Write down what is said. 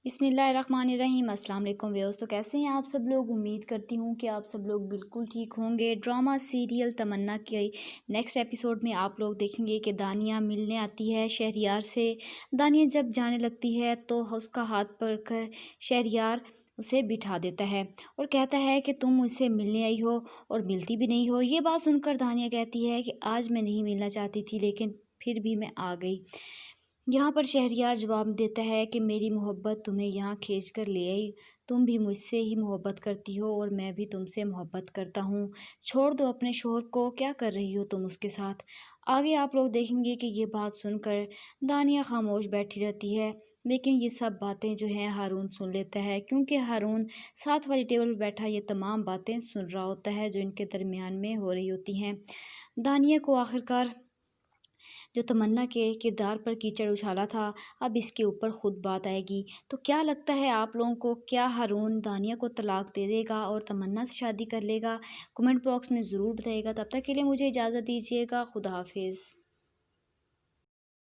بسم اللہ الرحمن الرحیم۔ السلام علیکم ویوز، تو کیسے ہیں آپ سب لوگ؟ امید کرتی ہوں کہ آپ سب لوگ بالکل ٹھیک ہوں گے۔ ڈرامہ سیریل تمنا کے نیکسٹ ایپیسوڈ میں آپ لوگ دیکھیں گے کہ دانیہ ملنے آتی ہے شہریار سے۔ دانیہ جب جانے لگتی ہے تو اس کا ہاتھ پکڑ کر شہریار اسے بٹھا دیتا ہے اور کہتا ہے کہ تم مجھ سے ملنے آئی ہو اور ملتی بھی نہیں ہو۔ یہ بات سن کر دانیہ کہتی ہے کہ آج میں نہیں ملنا چاہتی تھی لیکن پھر بھی میں آ گئی۔ یہاں پر شہریار جواب دیتا ہے کہ میری محبت تمہیں یہاں کھینچ کر لے آئی، تم بھی مجھ سے ہی محبت کرتی ہو اور میں بھی تم سے محبت کرتا ہوں، چھوڑ دو اپنے شوہر کو، کیا کر رہی ہو تم اس کے ساتھ۔ آگے آپ لوگ دیکھیں گے کہ یہ بات سن کر دانیہ خاموش بیٹھی رہتی ہے، لیکن یہ سب باتیں جو ہیں ہارون سن لیتا ہے، کیونکہ ہارون ساتھ والی ٹیبل پر بیٹھا یہ تمام باتیں سن رہا ہوتا ہے جو ان کے درمیان میں ہو رہی ہوتی ہیں۔ دانیہ کو آخرکار جو تمنا کے کردار پر کیچڑ اچھالا تھا، اب اس کے اوپر خود بات آئے گی۔ تو کیا لگتا ہے آپ لوگوں کو، کیا ہارون دانیہ کو طلاق دے دے گا اور تمنا سے شادی کر لے گا؟ کمنٹ باکس میں ضرور بتائیے گا۔ تب تک کے لیے مجھے اجازت دیجیے گا۔ خدا حافظ۔